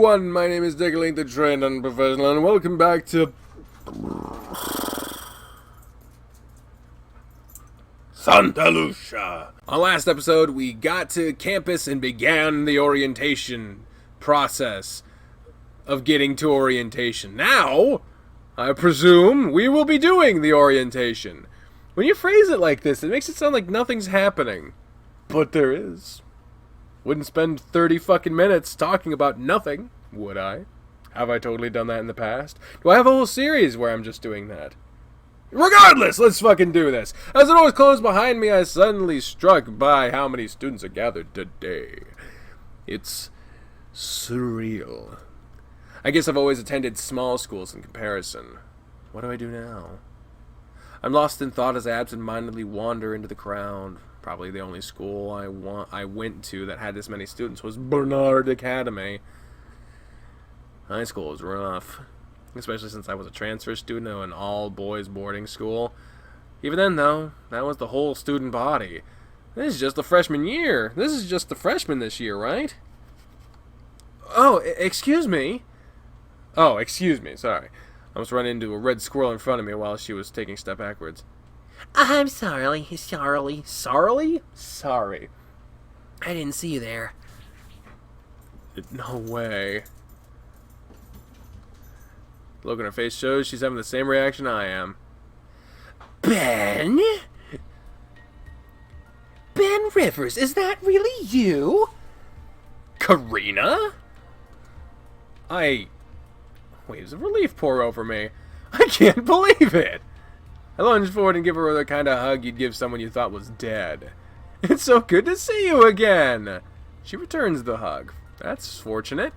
everyone, my name is Diggling the Trained Unprofessional, and welcome back to Santa Lucia. On last episode, we got to campus and began the orientation process of getting to orientation. Now, I presume we will be doing the orientation. When you phrase it like this, it makes it sound like nothing's happening. But there is. Wouldn't spend 30 fucking minutes talking about nothing, would I? Have I totally done that in the past? Do I have a whole series where I'm just doing that? Regardless, let's fucking do this. As the doors closed behind me, I was suddenly struck by how many students are gathered today. It's surreal. I guess I've always attended small schools in comparison. What do I do now? I'm lost in thought as I absent-mindedly wander into the crowd. Probably the only school I went to that had this many students was Bernard Academy. High school was rough, especially since I was a transfer student at an all-boys boarding school. Even then, though, that was the whole student body. This is just the freshman year. This is just the freshmen this year, right? Oh, excuse me. Oh, excuse me, sorry. I almost ran into a red squirrel in front of me while she was taking a step backwards. I'm sorry. Sorry. Sorry. I didn't see you there. No way. The look on her face shows she's having the same reaction I am. Ben? Ben Rivers, is that really you? Karina? Waves of relief pour over me. I can't believe it. I lunge forward and give her the kind of hug you'd give someone you thought was dead. It's so good to see you again. She returns the hug. That's fortunate.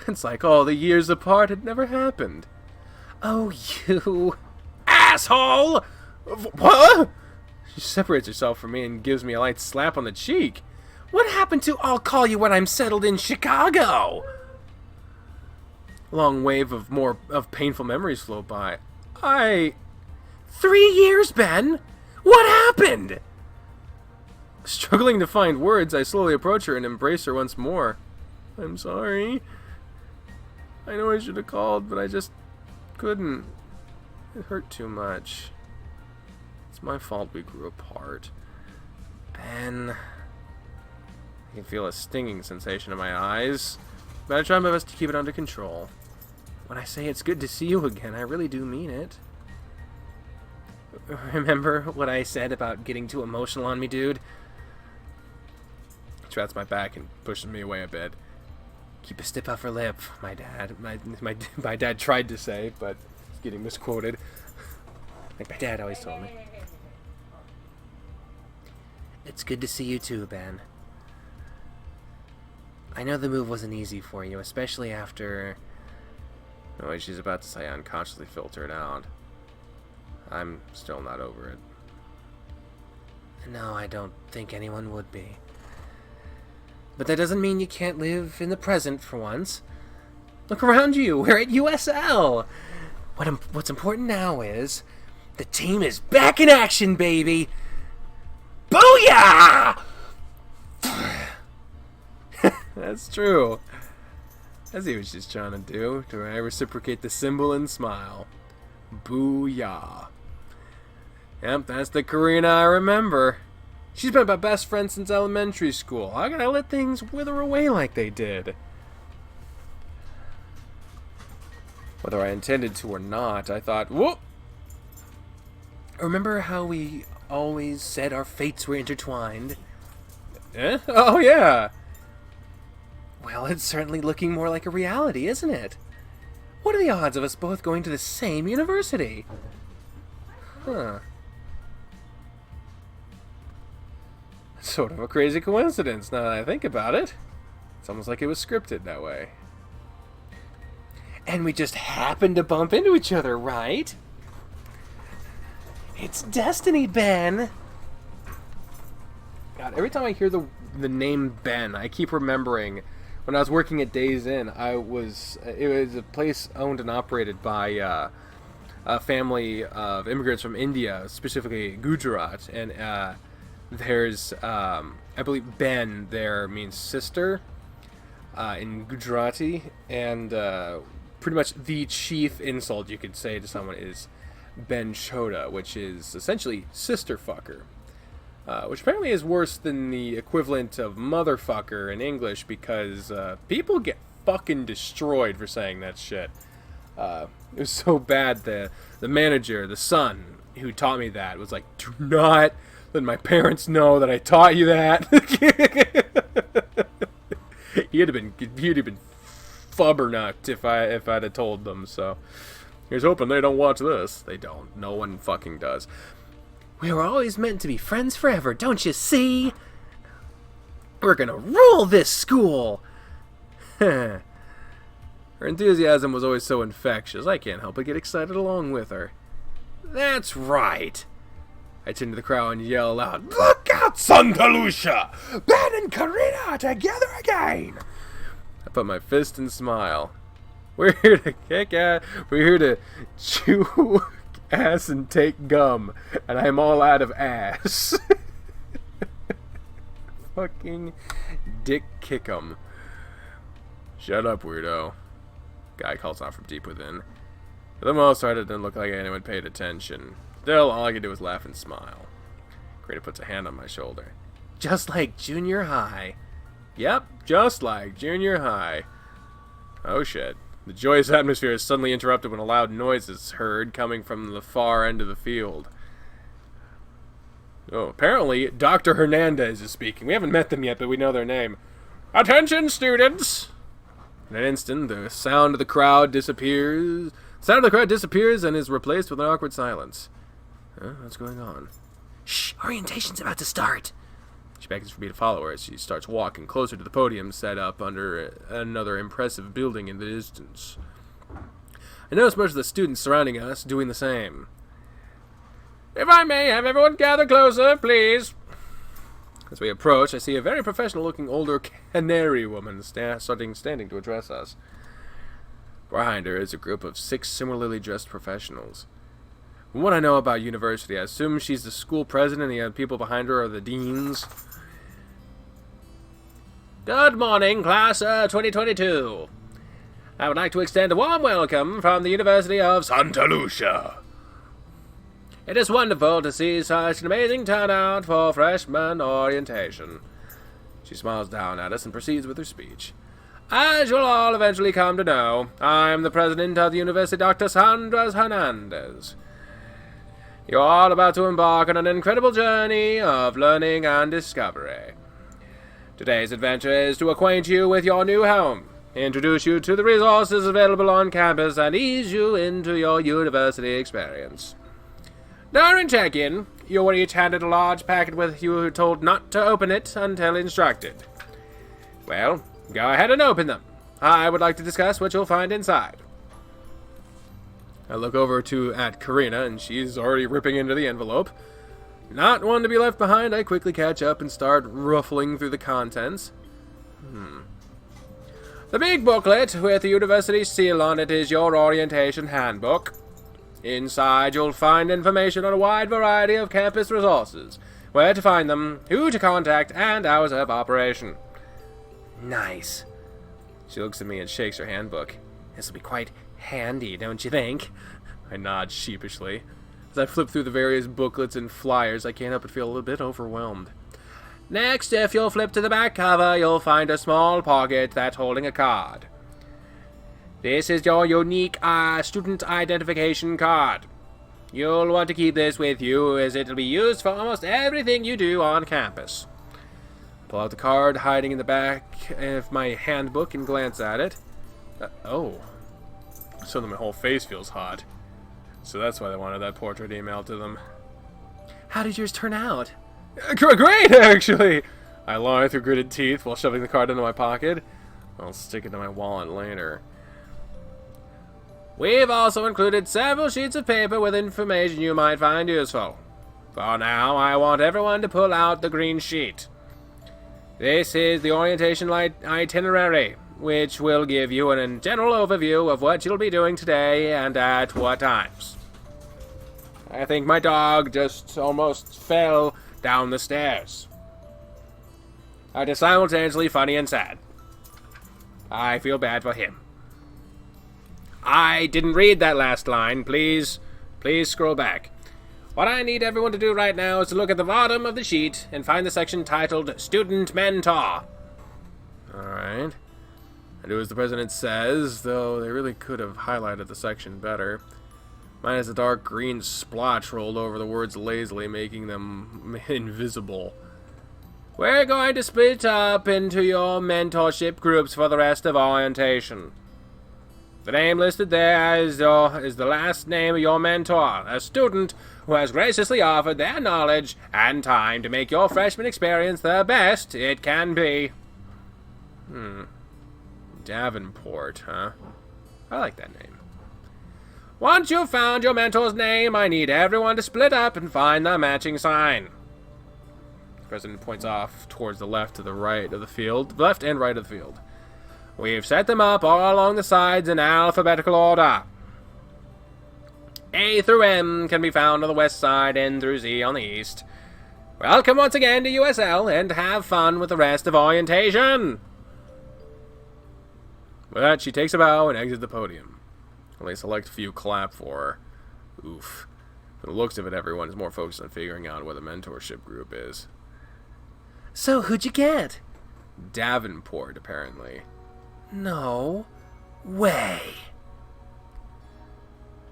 It's like all the years apart had never happened. Oh, you asshole! What? She separates herself from me and gives me a light slap on the cheek. What happened to I'll call you when I'm settled in Chicago? A long wave of painful memories flow by. 3 years, Ben? What happened? Struggling to find words, I slowly approach her and embrace her once more. I'm sorry. I know I should have called, but I just couldn't. It hurt too much. It's my fault we grew apart. Ben. I can feel a stinging sensation in my eyes, but I try my best to keep it under control. When I say it's good to see you again, I really do mean it. Remember what I said about getting too emotional on me, dude? She pats my back and pushes me away a bit. Keep a stiff upper lip, my dad tried to say, but it's getting misquoted. Like my dad always told me. It's good to see you too, Ben. I know the move wasn't easy for you, especially after... The way she's about to say unconsciously filtered out. I'm still not over it. No, I don't think anyone would be. But that doesn't mean you can't live in the present for once. Look around you. We're at USL. What's important now is the team is back in action, baby. Booyah! That's true. I see what she's trying to do. Do I reciprocate the symbol and smile? Booyah. Yep, that's the Karina I remember. She's been my best friend since elementary school. How can I let things wither away like they did? Whether I intended to or not, I thought, whoop! Remember how we always said our fates were intertwined? Eh? Oh, yeah. Well, it's certainly looking more like a reality, isn't it? What are the odds of us both going to the same university? Huh. Sort of a crazy coincidence, now that I think about it. It's almost like it was scripted that way. And we just happened to bump into each other, right? It's destiny, Ben! God, every time I hear the name Ben, I keep remembering when I was working at Days Inn. It was a place owned and operated by a family of immigrants from India, specifically Gujarat, and there's I believe Ben there means sister. in Gujarati, and pretty much the chief insult you could say to someone is Ben Choda, which is essentially sister fucker. Which apparently is worse than the equivalent of motherfucker in English, because people get fucking destroyed for saying that shit. It was so bad, the manager, the son who taught me that, was like, do not let my parents know that I taught you that. He'd have been flubbernucked if I'd have told them, so here's hoping they don't watch this. They don't. No one fucking does. We were always meant to be friends forever, don't you see? We're gonna rule this school! Her enthusiasm was always so infectious, I can't help but get excited along with her. That's right! I turn to the crowd and yell aloud, "Look out, Santa Lucia! Ben and Karina are together again!" I put my fist and smile. We're here to kick ass. We're here to chew ass and take gum, and I'm all out of ass. Fucking dick kick 'em. Shut up, weirdo. Guy calls out from deep within. For the most part, it didn't look like anyone paid attention. Still, all I could do was laugh and smile. Karina puts a hand on my shoulder. Just like junior high. Yep, just like junior high. Oh shit. The joyous atmosphere is suddenly interrupted when a loud noise is heard coming from the far end of the field. Oh, apparently Dr. Hernandez is speaking. We haven't met them yet, but we know their name. Attention, students! In an instant, the sound of the crowd disappears. The sound of the crowd disappears and is replaced with an awkward silence. What's going on? Shh! Orientation's about to start! She beckons for me to follow her as she starts walking closer to the podium set up under another impressive building in the distance. I notice most of the students surrounding us doing the same. If I may have everyone gather closer, please. As we approach, I see a very professional-looking older canary woman standing to address us. Behind her is a group of 6 similarly dressed professionals. From what I know about university, I assume she's the school president and the people behind her are the deans. Good morning, class 2022. I would like to extend a warm welcome from the University of Santa Lucia. It is wonderful to see such an amazing turnout for freshman orientation. She smiles down at us and proceeds with her speech. As you'll all eventually come to know, I am the president of the university, Dr. Sandra Hernandez. You're all about to embark on an incredible journey of learning and discovery. Today's adventure is to acquaint you with your new home, introduce you to the resources available on campus, and ease you into your university experience. During check-in, you were each handed a large packet with you told not to open it until instructed. Well, go ahead and open them. I would like to discuss what you'll find inside. I look over at Karina, and she's already ripping into the envelope. Not one to be left behind, I quickly catch up and start ruffling through the contents. The big booklet with the university seal on it is your orientation handbook. Inside, you'll find information on a wide variety of campus resources, where to find them, who to contact, and hours of operation. Nice. She looks at me and shakes her handbook. This'll be quite handy, don't you think? I nod sheepishly. As I flip through the various booklets and flyers, I can't help but feel a little bit overwhelmed. Next, if you'll flip to the back cover, you'll find a small pocket that's holding a card. This is your unique student identification card. You'll want to keep this with you, as it'll be used for almost everything you do on campus. Pull out the card hiding in the back of my handbook and glance at it. Oh. Suddenly my whole face feels hot. So that's why they wanted that portrait emailed to them. How did yours turn out? Great, actually! I lie through gritted teeth while shoving the card into my pocket. I'll stick it in my wallet later. We've also included several sheets of paper with information you might find useful. For now, I want everyone to pull out the green sheet. This is the orientation itinerary, which will give you a general overview of what you'll be doing today and at what times. I think my dog just almost fell down the stairs. That is simultaneously funny and sad. I feel bad for him. I didn't read that last line. Please scroll back. What I need everyone to do right now is to look at the bottom of the sheet and find the section titled Student Mentor. Alright. I do as the president says, though they really could have highlighted the section better. Mine has a dark green splotch rolled over the words lazily, making them invisible. We're going to split up into your mentorship groups for the rest of orientation. The name listed there is the last name of your mentor, a student who has graciously offered their knowledge and time to make your freshman experience the best it can be. Davenport, huh? I like that name. Once you've found your mentor's name, I need everyone to split up and find the matching sign. The president points off towards the left and right of the field. We've set them up all along the sides in alphabetical order. A through M can be found on the west side, N through Z on the east. Welcome once again to USL, and have fun with the rest of orientation. With that, she takes a bow and exits the podium. Only a select few clap for her. Oof. From the looks of it, everyone is more focused on figuring out what the mentorship group is. So, who'd you get? Davenport, apparently. No way.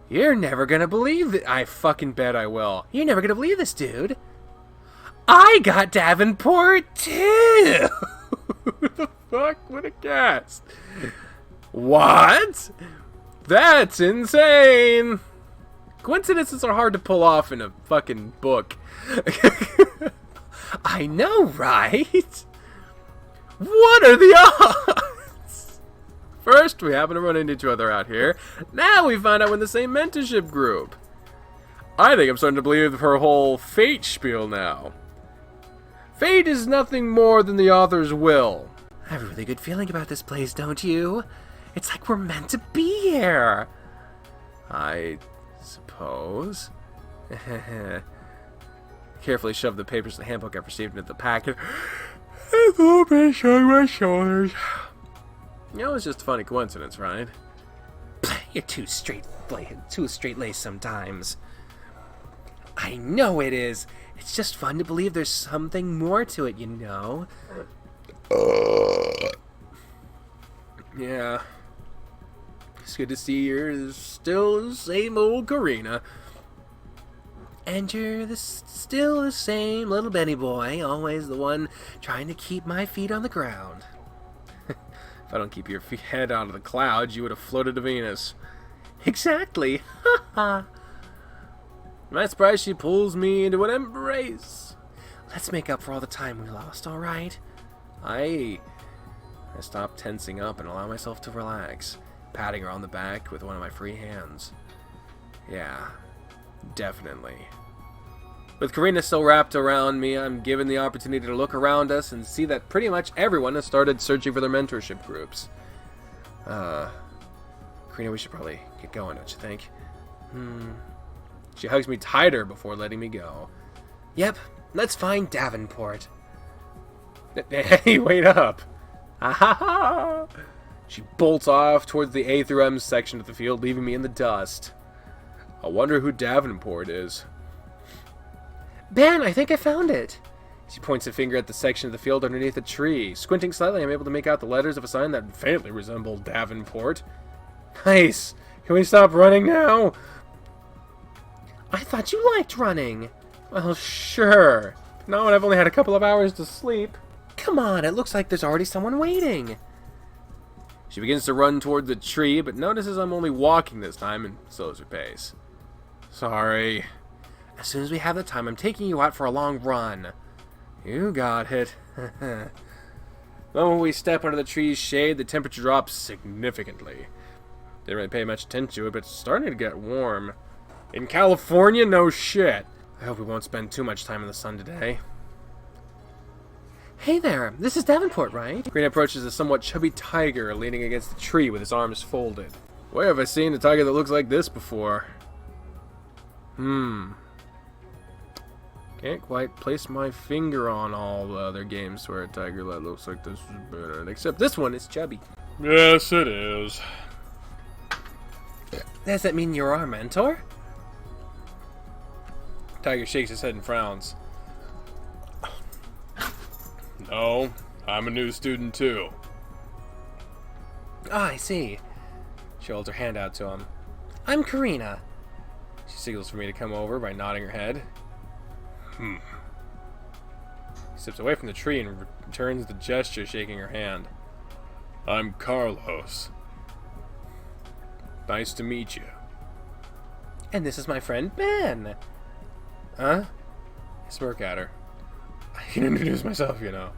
You're never gonna believe it. I fucking bet I will. You're never gonna believe this, dude. I got Davenport, too! Who the fuck would have guessed? What? That's insane! Coincidences are hard to pull off in a fucking book. I know, right? What are the odds? First, we happen to run into each other out here. Now we find out we're in the same mentorship group. I think I'm starting to believe her whole fate spiel now. Fate is nothing more than the author's will. I have a really good feeling about this place, don't you? It's like we're meant to be here. I suppose. Carefully shoved the papers in the handbook I've received into the packet. A little bit showing my shoulders. You know, it's just a funny coincidence, right? You're too straight-laced sometimes. I know it is. It's just fun to believe there's something more to it, you know? Yeah. It's good to see you're still the same old Karina. And you're still the same little Benny boy, always the one trying to keep my feet on the ground. If I don't keep your head out of the clouds, you would have floated to Venus. Exactly. I'm not surprised she pulls me into an embrace. Let's make up for all the time we lost, alright? I stop tensing up and allow myself to relax, patting her on the back with one of my free hands. Yeah, definitely. With Karina still wrapped around me, I'm given the opportunity to look around us and see that pretty much everyone has started searching for their mentorship groups. Karina, we should probably get going, don't you think? She hugs me tighter before letting me go. Yep, let's find Davenport. Hey, wait up. Ah-ha-ha! She bolts off towards the A through M section of the field, leaving me in the dust. I wonder who Davenport is. Ben, I think I found it. She points a finger at the section of the field underneath a tree. Squinting slightly, I'm able to make out the letters of a sign that faintly resemble Davenport. Nice! Can we stop running now? I thought you liked running. Well, sure. Not when I've only had a couple of hours to sleep. Come on, it looks like there's already someone waiting. She begins to run toward the tree, but notices I'm only walking this time and slows her pace. Sorry. As soon as we have the time, I'm taking you out for a long run. You got it. The moment we step under the tree's shade, the temperature drops significantly. Didn't really pay much attention to it, but it's starting to get warm. In California? No shit. I hope we won't spend too much time in the sun today. Hey there, this is Davenport, right? Karina approaches a somewhat chubby tiger leaning against the tree with his arms folded. Where have I seen a tiger that looks like this before? Can't quite place my finger on all the other games where a tiger that looks like this is better. Except this one is chubby. Yes, it is. Does that mean you're our mentor? Tiger shakes his head and frowns. No, I'm a new student too. Ah, I see. She holds her hand out to him. I'm Karina. She signals for me to come over by nodding her head. Hmm. He steps away from the tree and returns the gesture, shaking her hand. I'm Carlos. Nice to meet you. And this is my friend Ben. Huh? I smirk at her. I can introduce myself, you know.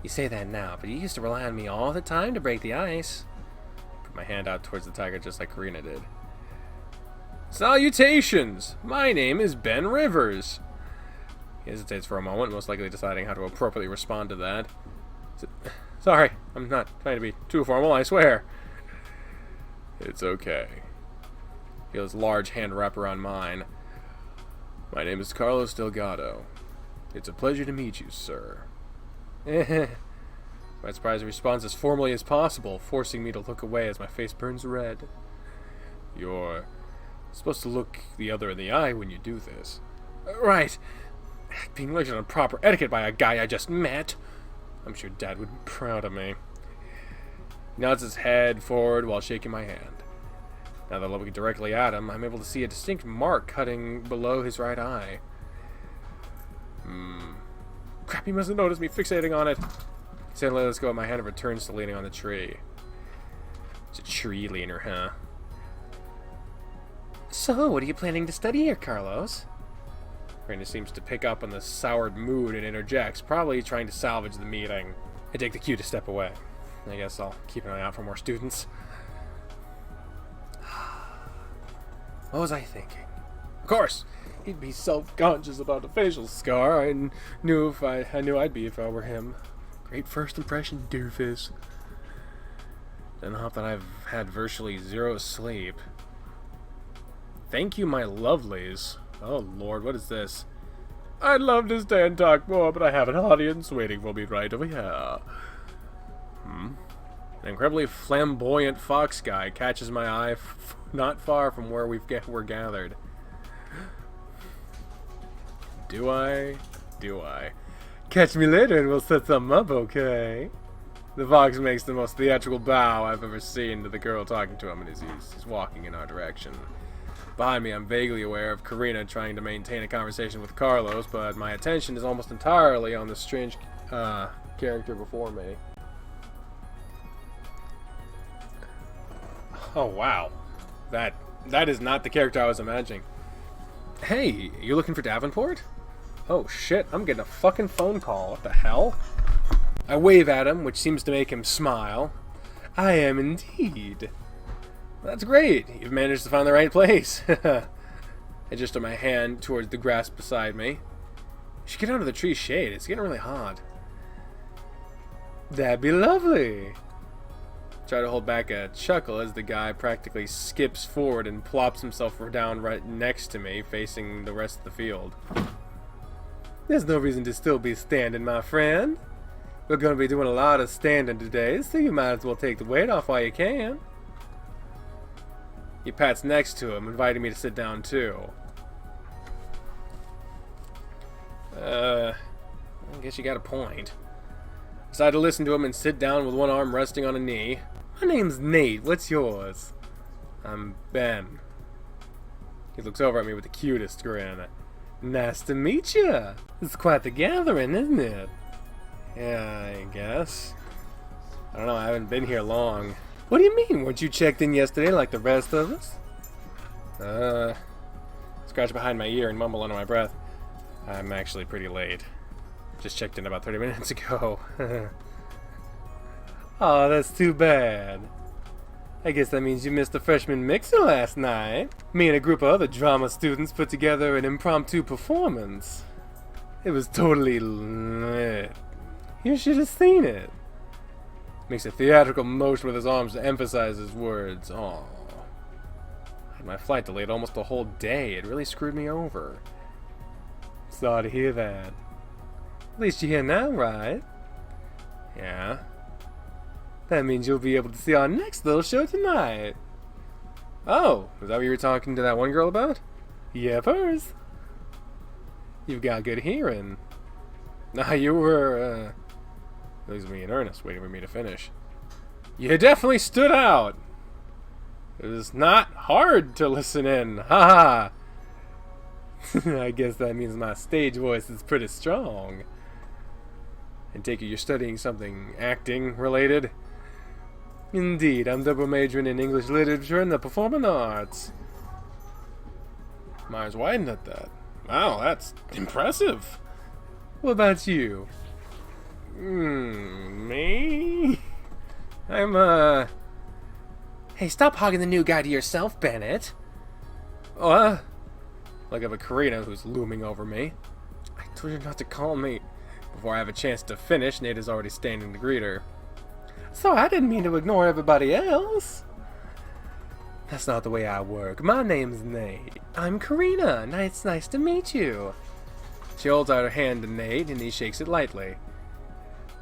You say that now, but you used to rely on me all the time to break the ice. Put my hand out towards the tiger just like Karina did. Salutations! My name is Ben Rivers. He hesitates for a moment, most likely deciding how to appropriately respond to that. Sorry, I'm not trying to be too formal, I swear. It's okay. Feels his large hand wrap around mine. My name is Carlos Delgado. It's a pleasure to meet you, sir. My surprise responds as formally as possible, forcing me to look away as my face burns red. You're supposed to look the other in the eye when you do this. Right. Being lectured on proper etiquette by a guy I just met. I'm sure Dad would be proud of me. He nods his head forward while shaking my hand. Now that I'm looking directly at him, I'm able to see a distinct mark cutting below his right eye. Crap, he must have noticed me fixating on it. He suddenly lets go of my hand and returns to leaning on the tree. It's a tree leaner, huh? So, what are you planning to study here, Carlos? Karina seems to pick up on the soured mood and interjects, probably trying to salvage the meeting. I take the cue to step away. I guess I'll keep an eye out for more students. What was I thinking? Of course, he'd be self-conscious about a facial scar. I knew I'd be if I were him. Great first impression, doofus. Then hope that I've had virtually zero sleep. Thank you, my lovelies. Oh lord, what is this? I'd love to stay and talk more, but I have an audience waiting for me right over here. An incredibly flamboyant fox guy catches my eye not far from where we're gathered. Do I? Catch me later and we'll set something up, okay? The fox makes the most theatrical bow I've ever seen to the girl talking to him, and he's walking in our direction. Behind me, I'm vaguely aware of Karina trying to maintain a conversation with Carlos, but my attention is almost entirely on the strange character before me. Oh, wow. That is not the character I was imagining. Hey, you looking for Davenport? Oh, shit, I'm getting a fucking phone call. What the hell? I wave at him, which seems to make him smile. I am indeed. That's great. You've managed to find the right place. I just took my hand towards the grass beside me. You should get out of the tree's shade. It's getting really hot. That'd be lovely. Try to hold back a chuckle as the guy practically skips forward and plops himself down right next to me, facing the rest of the field. There's no reason to still be standing, my friend. We're going to be doing a lot of standing today, so you might as well take the weight off while you can. He pats next to him, inviting me to sit down too. I guess you got a point. Decide to listen to him and sit down with one arm resting on a knee. My name's Nate. What's yours? I'm Ben. He looks over at me with the cutest grin. Nice to meet you. It's quite the gathering, isn't it? Yeah, I guess. I don't know, I haven't been here long. What do you mean? Weren't you checked in yesterday like the rest of us? Scratch behind my ear and mumble under my breath. I'm actually pretty late. Just checked in about 30 minutes ago. Oh, that's too bad. I guess that means you missed the freshman mixer last night. Me and a group of other drama students put together an impromptu performance. It was totally lit. You should have seen it. Makes a theatrical motion with his arms to emphasize his words. Oh, I had my flight delayed almost a whole day. It really screwed me over. Sorry to hear that. At least you're here now, right? Yeah. That means you'll be able to see our next little show tonight. Oh, is that what you were talking to that one girl about? Yeah, hers. You've got good hearing. Nah, you were, looks at me in earnest, waiting for me to finish. You definitely stood out. It was not hard to listen in. Ha ha. I guess that means my stage voice is pretty strong. And take it you're studying something acting related? Indeed, I'm double majoring in English literature and the performing arts. My eyes widened at that. Wow, that's impressive. What about you? Me? I'm, Hey, stop hogging the new guy to yourself, Bennett. Look up at Karina, who's looming over me. I told you not to call me. Before I have a chance to finish, Nate is already standing to greet her. So I didn't mean to ignore everybody else. That's not the way I work. My name's Nate. I'm Karina. It's nice to meet you. She holds out her hand to Nate, and he shakes it lightly.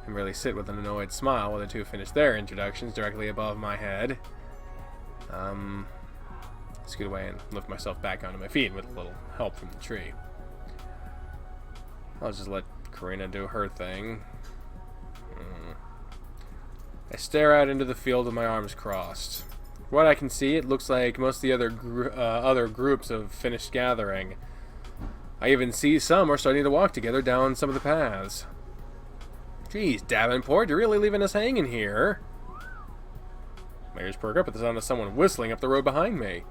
I merely sit with an annoyed smile while the two finish their introductions directly above my head. Scoot away and lift myself back onto my feet with a little help from the tree. I'll just let Karina do her thing. I stare out into the field with my arms crossed. From what I can see, it looks like most of the other groups have finished gathering. I even see some are starting to walk together down some of the paths. Geez, Davenport, you're really leaving us hanging here. My ears perk up at the sound of someone whistling up the road behind me.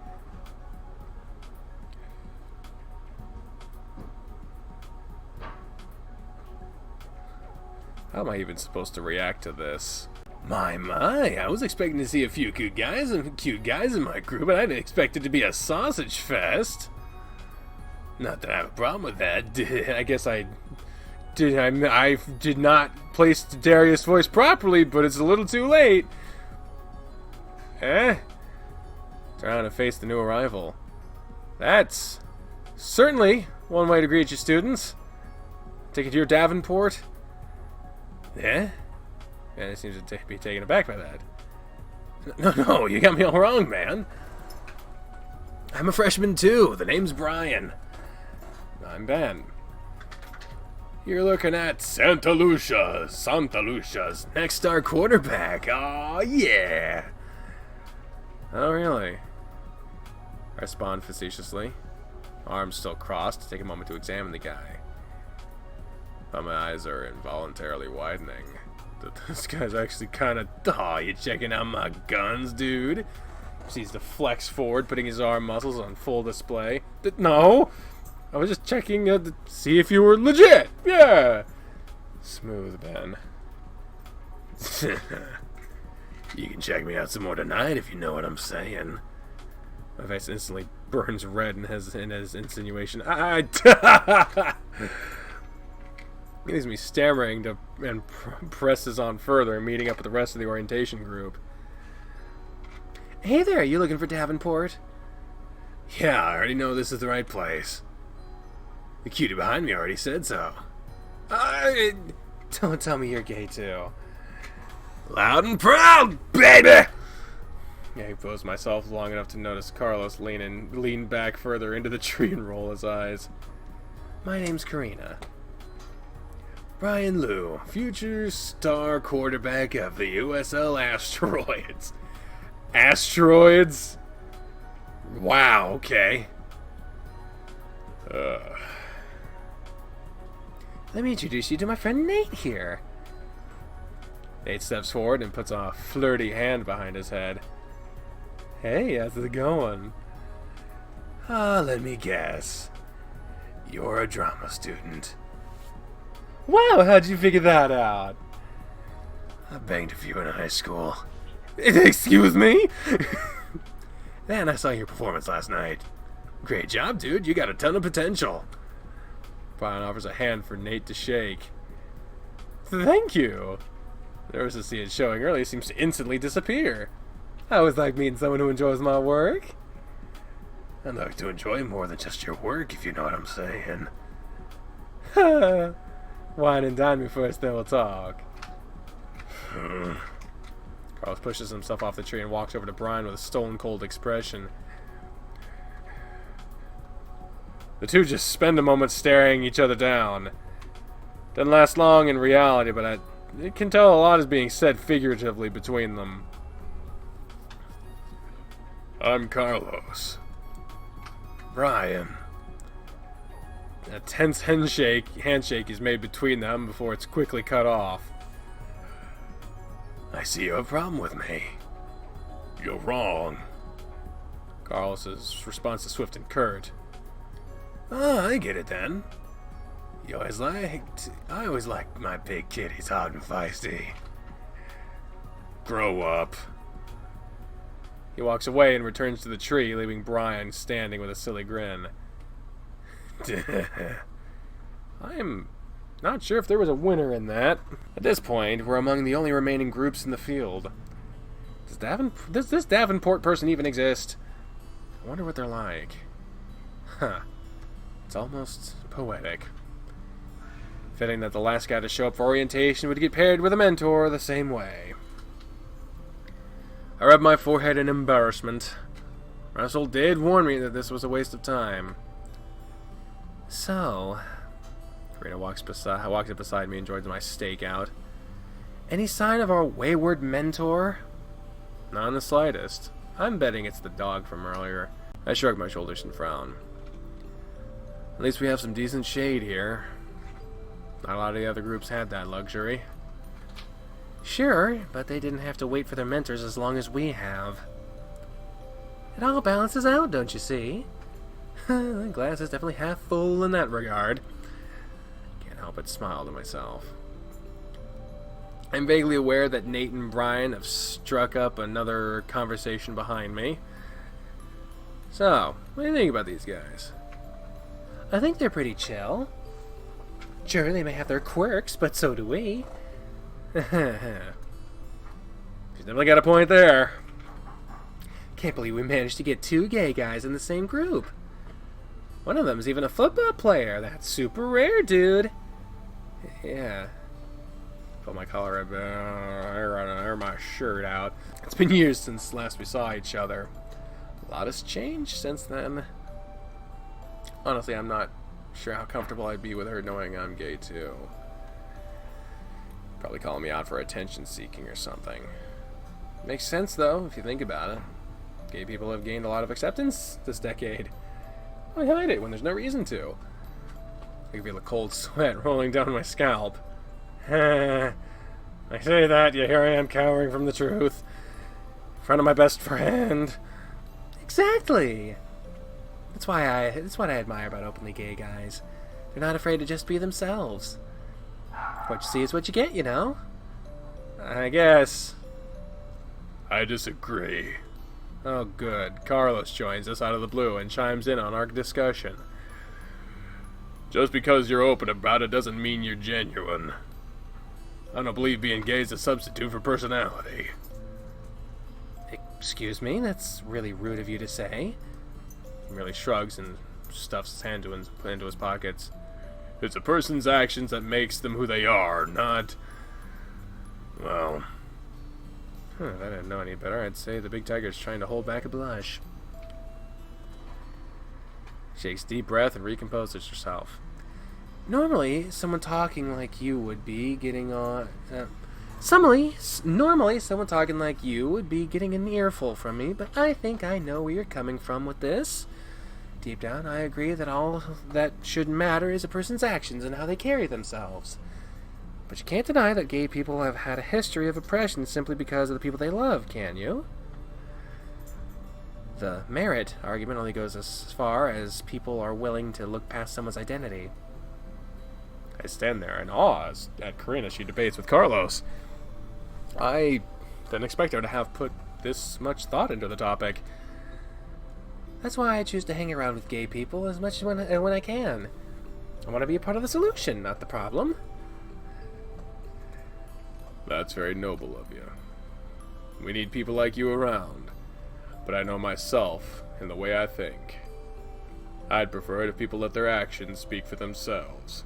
How am I even supposed to react to this? My, I was expecting to see a few cute guys in my group, but I didn't expect it to be a sausage fest. Not that I have a problem with that. I guess I did not place Darius' voice properly, but it's a little too late. Turn around and face the new arrival. That's certainly one way to greet your students. Take it to your Davenport. Yeah? Yeah, he seems to be taken aback by that. No, you got me all wrong, man. I'm a freshman too. The name's Brian. I'm Ben. You're looking at Santa Lucia's next star quarterback. Aw, yeah. Oh, really? I respond facetiously, arms still crossed, to take a moment to examine the guy. But my eyes are involuntarily widening. This guy's actually kind of... Aw, you checking out my guns, dude? Sees the flex forward, putting his arm muscles on full display. No! I was just checking to see if you were legit! Yeah! Smooth, Ben. You can check me out some more tonight if you know what I'm saying. My face instantly burns red in his insinuation. He leaves me stammering and presses on further, meeting up with the rest of the orientation group. Hey there, you looking for Davenport? Yeah, I already know this is the right place. The cutie behind me already said so. Don't tell me you're gay too. Loud and proud, baby! Yeah, I posed myself long enough to notice Carlos lean back further into the tree and roll his eyes. My name's Karina. Brian Liu, future star quarterback of the USL Asteroids. Asteroids? Wow, okay. Let me introduce you to my friend Nate here. Nate steps forward and puts a flirty hand behind his head. Hey, how's it going? Let me guess. You're a drama student. Wow, how'd you figure that out? I banged a few in high school. Excuse me? Man, I saw your performance last night. Great job, dude. You got a ton of potential. Brian offers a hand for Nate to shake. Thank you. Nervous to see it showing early seems to instantly disappear. I always like meeting someone who enjoys my work. I'd like to enjoy more than just your work, if you know what I'm saying. Wine and dine me first, then we'll talk. Carlos pushes himself off the tree and walks over to Brian with a stone cold expression. The two just spend a moment staring each other down. Doesn't last long in reality, but I can tell a lot is being said figuratively between them. I'm Carlos. Brian. A tense handshake is made between them before it's quickly cut off. I see you have a problem with me. You're wrong. Carlos's response is swift and curt. Oh, I get it then. I always liked my big kitties hot and feisty. Grow up. He walks away and returns to the tree, leaving Brian standing with a silly grin. I am not sure if there was a winner in that. At this point, we're among the only remaining groups in the field. Does this Davenport person even exist? I wonder what they're like. Huh. It's almost poetic. Fitting that the last guy to show up for orientation would get paired with a mentor the same way. I rubbed my forehead in embarrassment. Russell did warn me that this was a waste of time. So, Karina walked up beside me and joins my stakeout. Any sign of our wayward mentor? Not in the slightest. I'm betting it's the dog from earlier. I shrugged my shoulders and frowned. At least we have some decent shade here. Not a lot of the other groups had that luxury. Sure, but they didn't have to wait for their mentors as long as we have. It all balances out, don't you see? The glass is definitely half full in that regard. Can't help but smile to myself. I'm vaguely aware that Nate and Brian have struck up another conversation behind me. So, what do you think about these guys? I think they're pretty chill. Sure, they may have their quirks, but so do we. She's definitely got a point there. Can't believe we managed to get 2 gay guys in the same group. One of them's even a football player. That's super rare, dude. Yeah. Pull my collar up, air my shirt out. It's been years since last we saw each other. A lot has changed since then. Honestly, I'm not sure how comfortable I'd be with her knowing I'm gay too. Probably calling me out for attention seeking or something. Makes sense though, if you think about it. Gay people have gained a lot of acceptance this decade. Why hide it when there's no reason to? I can feel a cold sweat rolling down my scalp. I say that, yet here I am cowering from the truth. In front of my best friend. Exactly! That's what I admire about openly gay guys. They're not afraid to just be themselves. What you see is what you get, you know? I guess. I disagree. Oh, good. Carlos joins us out of the blue and chimes in on our discussion. Just because you're open about it doesn't mean you're genuine. I don't believe being gay is a substitute for personality. Excuse me? That's really rude of you to say. He merely shrugs and stuffs his hand into his pockets. It's a person's actions that makes them who they are, not... Well... If I didn't know any better, I'd say the big tiger's trying to hold back a blush. She takes a deep breath and recomposes herself. Normally, someone talking like you would be getting on... Normally, someone talking like you would be getting an earful from me, but I think I know where you're coming from with this. Deep down, I agree that all that should matter is a person's actions and how they carry themselves. But you can't deny that gay people have had a history of oppression simply because of the people they love, can you? The merit argument only goes as far as people are willing to look past someone's identity. I stand there in awe at Karina she debates with Carlos. I didn't expect her to have put this much thought into the topic. That's why I choose to hang around with gay people as much when I can. I want to be a part of the solution, not the problem. That's very noble of you. We need people like you around. But I know myself and the way I think. I'd prefer it if people let their actions speak for themselves.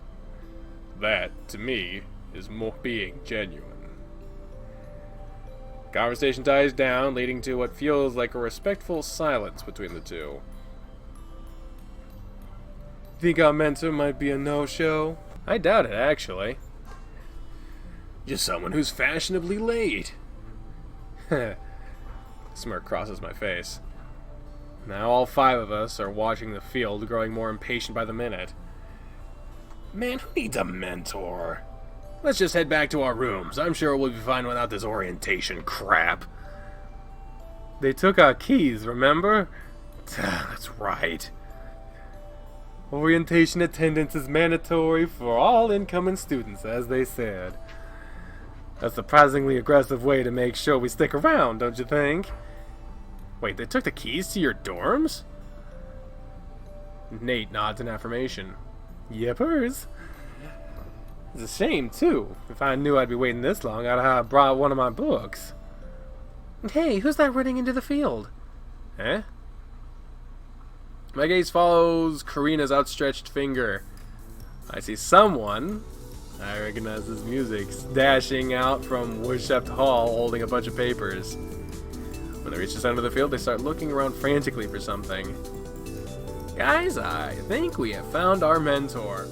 That, to me, is more being genuine. Conversation dies down, leading to what feels like a respectful silence between the two. Think our mentor might be a no-show? I doubt it, actually. Just someone who's fashionably late. Smirk crosses my face. Now all 5 of us are watching the field, growing more impatient by the minute. Man, who needs a mentor? Let's just head back to our rooms. I'm sure we'll be fine without this orientation crap. They took our keys, remember? That's right. Orientation attendance is mandatory for all incoming students, as they said. A surprisingly aggressive way to make sure we stick around, don't you think? Wait, they took the keys to your dorms? Nate nods in affirmation. Yepers. It's a shame, too. If I knew I'd be waiting this long, I'd have brought one of my books. Hey, who's that running into the field? Eh? My gaze follows Karina's outstretched finger. I see someone, I recognize his music, dashing out from Woodsheft Hall holding a bunch of papers. When they reach the center of the field, they start looking around frantically for something. Guys, I think we have found our mentor.